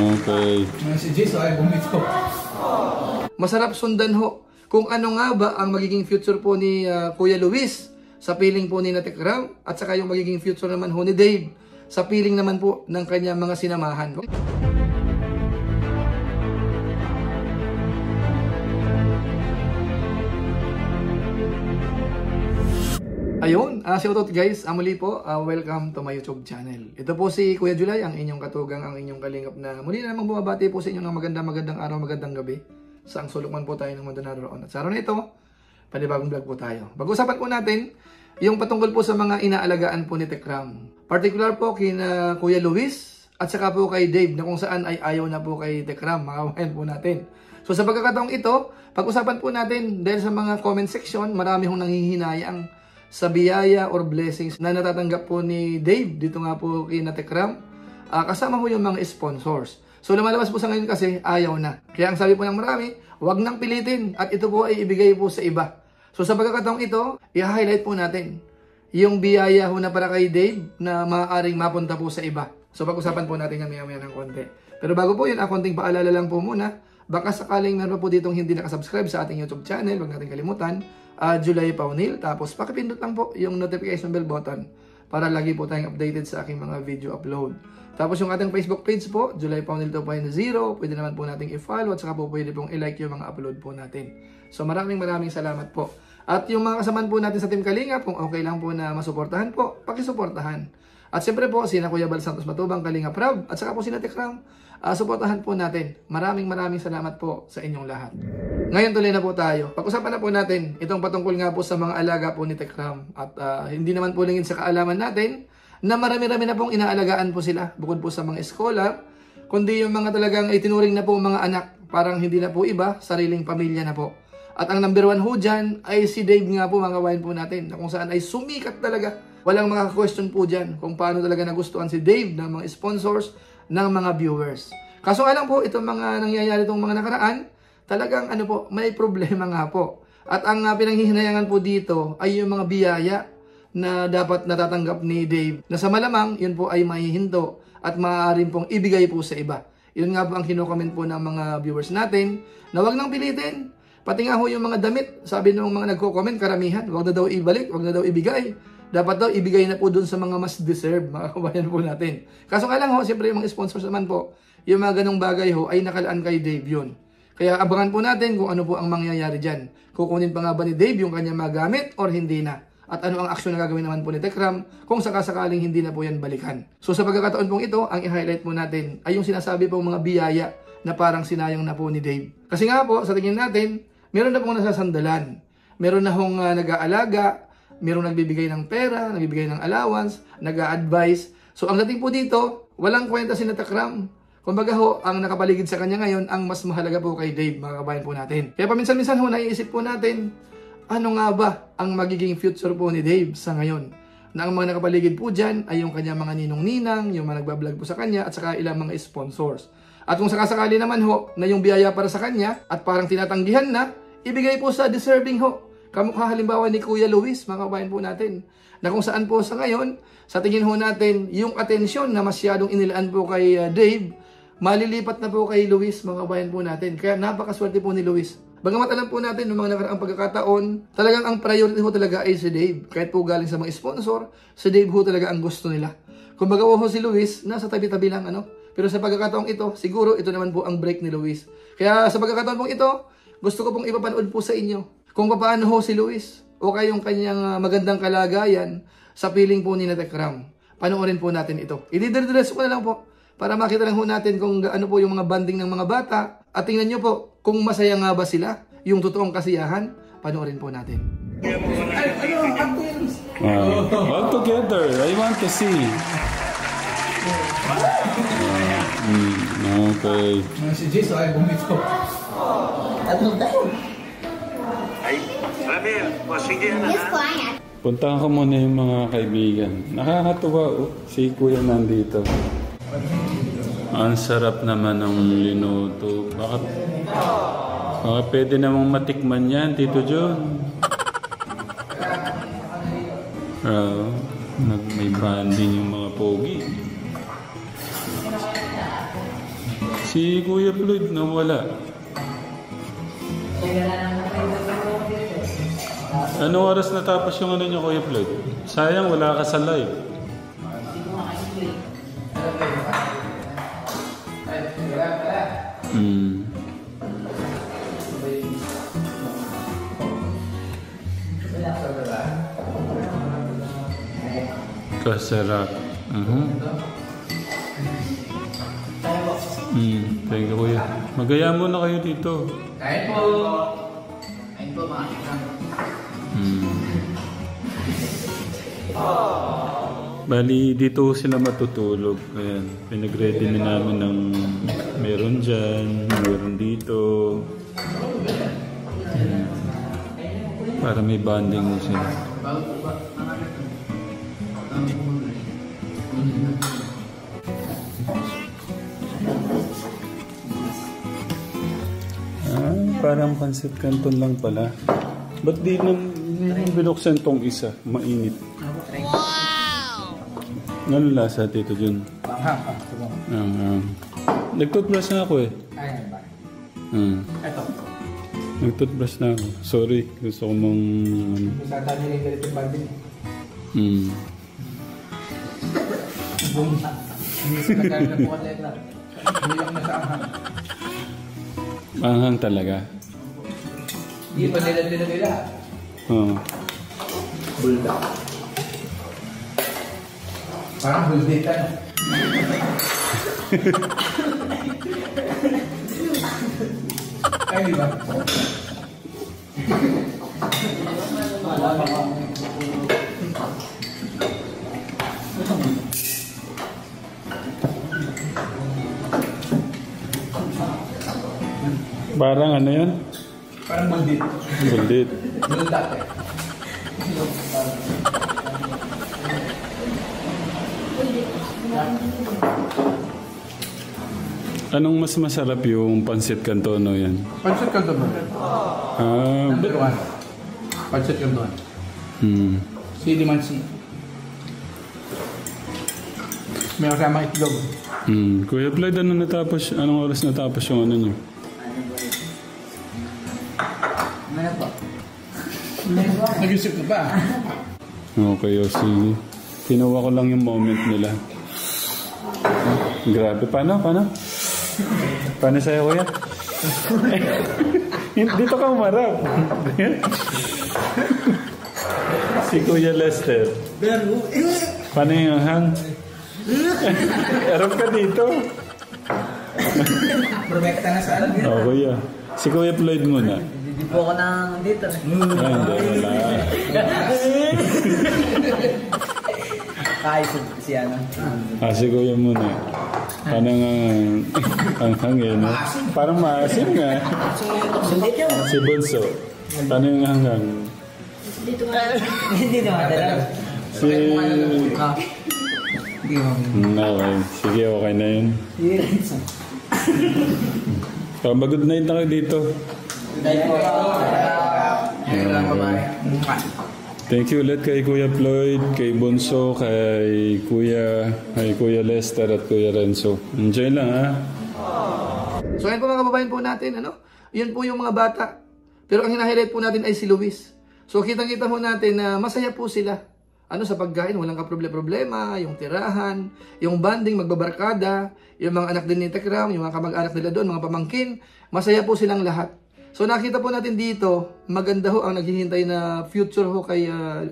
Okay. Si Jason ay bumito. Masarap sundan ho kung ano nga ba ang magiging future po ni Kuya Luis sa piling po ni Tekram at saka yung magiging future naman ho ni Dave sa piling naman po ng kanyang mga sinamahan. Ayun, shoutout guys, muli po, welcome to my YouTube channel. Ito po si Kuya Julay, ang inyong katugang, ang inyong kalingap na muli na namang bumabati po sa inyo ng magandang araw, magandang gabi. Saang sulukman po tayo ng mundo naroon. At sa araw na ito, panibagong vlog po tayo. Pag-usapan po natin yung patungkol po sa mga inaalagaan po ni Tekram. Particular po kina Kuya Luis at saka po kay Dave na kung saan ay ayaw na po kay Tekram. Makawain po natin. So sa pagkakataong ito, pag-usapan po natin dahil sa mga comment section, marami hong nanghihinayang sa biyaya or blessings na natatanggap po ni Dave dito nga po kay Tekram. Kasama po yung mga sponsors. So lumalabas po sa ngayon kasi ayaw na. Kaya ang sabi po ng marami, wag nang pilitin at ito po ay ibigay po sa iba. So sa pagkakataong ito, i-highlight po natin yung biyaya ho na para kay Dave na maaaring mapunta po sa iba. So pag-usapan po natin yan maya-maya ng konti. Pero bago po yun, konting paalala lang po muna. Baka sakaling meron po ditong hindi nakasubscribe sa ating YouTube channel, huwag natin kalimutan, Julay Paunil. Tapos pakipindot lang po yung notification bell button para lagi po tayong updated sa aking mga video upload. Tapos yung ating Facebook page po, Julay Paunil 2.0, pwede naman po nating i-follow at saka po pwede pong i-like yung mga upload po natin. So maraming salamat po. At yung mga kasamaan po natin sa Team Kalinga, kung okay lang po na masuportahan po, pakisuportahan. At siyempre po, sina Kuya Bal Santos Matubang, Kalinga Prab, at saka po sina Tekram, suportahan po natin. Maraming salamat po sa inyong lahat. Ngayon tuloy na po tayo. Pag-usapan na po natin itong patungkol nga po sa mga alaga po ni Tekram. At hindi naman po lingid sa kaalaman natin na marami-rami na pong inaalagaan po sila bukod po sa mga eskolar, kundi yung mga talagang itinuring na po mga anak, parang hindi na po iba, sariling pamilya na po. At ang number 1 ho dyan ay si Dave nga po, mga kawain po natin, na kung saan ay sumikat talaga. Walang makaka-question po dyan kung paano talaga nagustuhan si Dave ng mga sponsors, ng mga viewers. Kaso nga lang po, itong mga nangyayari itong mga nakaraan, talagang may problema nga po. At ang pinanghihinayangan po dito ay yung mga biyaya na dapat natatanggap ni Dave, na sa malamang, yun po ay mahihinto at maaaring pong ibigay po sa iba. Yun nga po ang kino-comment po ng mga viewers natin, na wag nang pilitin. Pati nga ho yung mga damit, sabi ng mga nagko-comment, karamihan, wag na daw ibalik, wag na daw ibigay. Dapat daw ibigay na po dun sa mga mas deserve, mga kabayan po natin. Kaso nga lang ho, siyempre yung mga sponsors naman po, yung mga ganong bagay ho, ay nakalaan kay Dave yun. Kaya abangan po natin kung ano po ang mangyayari dyan. Kukunin pa nga ba ni Dave yung kanyang magamit or hindi na? At ano ang aksyon na gagawin naman po ni Tekram kung sakasakaling hindi na po yan balikan. So sa pagkakataon pong ito, ang i-highlight po natin ay yung sinasabi pong mga biyaya na parang sinayang na po ni Dave. Kasi nga po, sa tingin natin, meron na pong nasasandalan. Meron na hong nag-aalaga, meron nagbibigay ng pera, nagbibigay ng allowance, nag-a-advise. So ang dating po dito, walang kwenta si Tekram. Kumbaga ho, ang nakapaligid sa kanya ngayon, ang mas mahalaga po kay Dave, mga kabayan po natin. Kaya paminsan-minsan ho, naiisip po natin, ano nga ba ang magiging future po ni Dave sa ngayon? Na ang mga nakapaligid po dyan ay yung kanya mga ninong-ninang, yung mga nagbablog po sa kanya, at saka ilang mga sponsors. At kung sakasakali naman ho, na yung biyaya para sa kanya, at parang tinatanggihan na, ibigay po sa deserving ho. Kamukha halimbawa ni Kuya Luis, mga kabayan po natin, na kung saan po sa ngayon, sa tingin ho natin, yung atensyon na masyadong inilaan po kay Dave, malilipat na po kay Luis, mga kabayan po natin. Kaya napakaswerte po ni Luis. Bagamat alam po natin noong mga nakaraang pagkakataon, talagang ang priority ho talaga ay si Dave. Kahit po galing sa mga sponsor, si Dave ho talaga ang gusto nila. Kung baga ho si Luis, nasa tabi-tabi lang Pero sa pagkakataong ito, siguro ito naman po ang break ni Luis. Kaya sa pagkakataon pong ito, gusto ko pong ipapanood po sa inyo kung paano ho si Luis o kayong kanyang magandang kalagayan sa piling po ni Tekram. Panoorin po natin ito. I-didiretso ko na lang po para makita lang ho natin kung ano po yung mga banding ng mga bata. At tingnan nyo po kung masaya nga ba sila, yung totoong kasiyahan. Panoorin po natin. All together. I want to see. Okay. Si Jason ay bumito. Ay, Ramil, sige na. Puntahan ko muna yung mga kaibigan. Nakakatuwa si Kuya nandito. Ang sarap naman ng linuto. Baka pwede namang matikman yan, Tito John. May banding yung mga pogi. Si Kuya Floyd nawala. Anong oras natapos yung ano niyo, Kuya Floyd? Sayang, wala ka sa live. Kasarap. Thank you, Kuya. Magaya muna kayo dito. Kain po. Kain po mga kaibigan. Bali, dito sila matutulog. Ayan, pinag-ready na namin ng meron dyan, meron dito. Para may bonding mo sila. Parang pancit canton lang pala. Ba't di nang binuksan tong isa? Mainit. Wow! Ano lasa, Tito Jun? Nag-toothbrush na ako eh. Ito. Nag-toothbrush na ako. Sorry, gusto ko mong... Sa dami rin ganito yung banding. Nagkaroon na po ang letra. Hindi lang nasa anghang. Anghang talaga. Hindi pa nila lahat. Bulda. Parang buldita. Ay, di ba? Parang ano yan? Parang buldit. Buldit. Bulda. Anong mas masarap yung pancit canton o yan? Pancit canton ba? Number 1. Pancit canton. Silimansi. May kasama itlog. Kuya Floyd, anong oras natapos yung ano nyo? Nag-isip ka pa? Okay, o sige. Kinuha ko lang yung moment nila. Grabe. Paano? Paano sa'yo, Kuya? Dito ka umarap. Si Kuya Lester. Paano yung hang? Arap ka dito. Promekta na saan? Oo, Kuya. Si Kuya Floyd muna. Hindi po ako nang dito. Ay, hindi. Wala. Kahit si ano. Si Kuya muna. Paano nga ang hangin, no? Parang maasim nga. Si Bonso. Paano yung hanggang? Hindi naman talaga. Okay. Sige, okay na yun. Good night na kayo dito. Thank you ulit kay Kuya Floyd, kay Bonso, kay Kuya Lester at Kuya Renzo. Enjoy lang, ha? So yan po mga kababayan po natin, ano? Yun po yung mga bata. Pero ang hinahighlight po natin ay si Luis. So kitang-kita po natin na masaya po sila. Ano sa pagkain, walang kaproblema, yung tirahan, yung banding, magbabarkada, yung mga anak din ni Tekram, yung mga kamag-anak nila doon, mga pamangkin, masaya po silang lahat. So nakita po natin dito, maganda ho ang naghihintay na future ho kay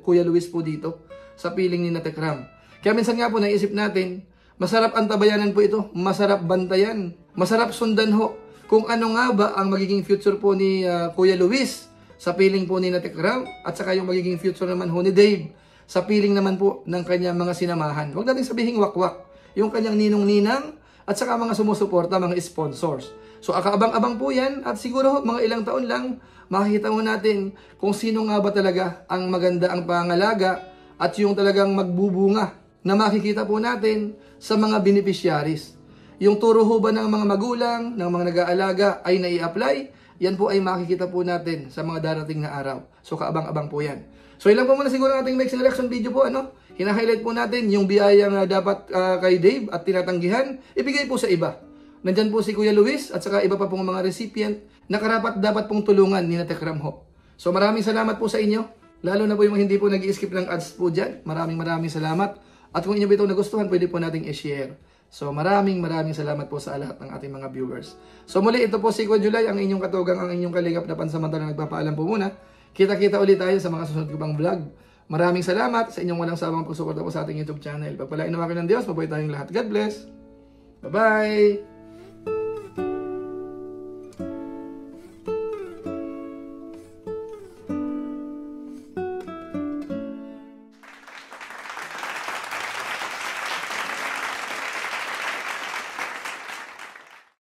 Kuya Luis po dito sa piling ni Tekram. Kaya minsan nga po naisip natin, masarap antabayanan po ito, masarap bantayan, masarap sundan ho kung ano nga ba ang magiging future po ni Kuya Luis sa piling po ni Tekram at saka yung magiging future naman ho ni Dave sa piling naman po ng kanyang mga sinamahan. Huwag natin sabihin wakwak, yung kanyang ninong-ninang at saka mga sumusuporta, mga sponsors. So akaabang-abang po yan at siguro mga ilang taon lang makikita mo natin kung sino nga ba talaga ang maganda ang pangalaga at yung talagang magbubunga na makikita po natin sa mga beneficiaries. Yung turo ho ba ng mga magulang, ng mga nag-aalaga ay nai-apply, yan po ay makikita po natin sa mga darating na araw. So kaabang-abang po yan. So ilan po muna siguro ang ating mixing reaction video po, ano? Hina-highlight po natin yung biyayang dapat kay Dave at tinatanggihan, ibigay po sa iba. Nandyan po si Kuya Luis at saka iba pa pong mga recipient na karapat dapat pong tulungan ni Tekram Ho. So maraming salamat po sa inyo. Lalo na po yung hindi po nag-i-skip ng ads po dyan. Maraming salamat. At kung inyo ba ito nagustuhan, pwede po nating i-share. So maraming salamat po sa lahat ng ating mga viewers. So muli, ito po si Kuya July, ang inyong katugang, ang inyong kalingap na pansamantala nagpapaalam po muna. Kita-kita ulit tayo sa mga susunod ko pang vlog. Maraming salamat sa inyong walang sawang pagsuporta po sa ating YouTube channel. Pagpalain naman ng Diyos, mabuhay tayong lahat. God bless. Bye-bye!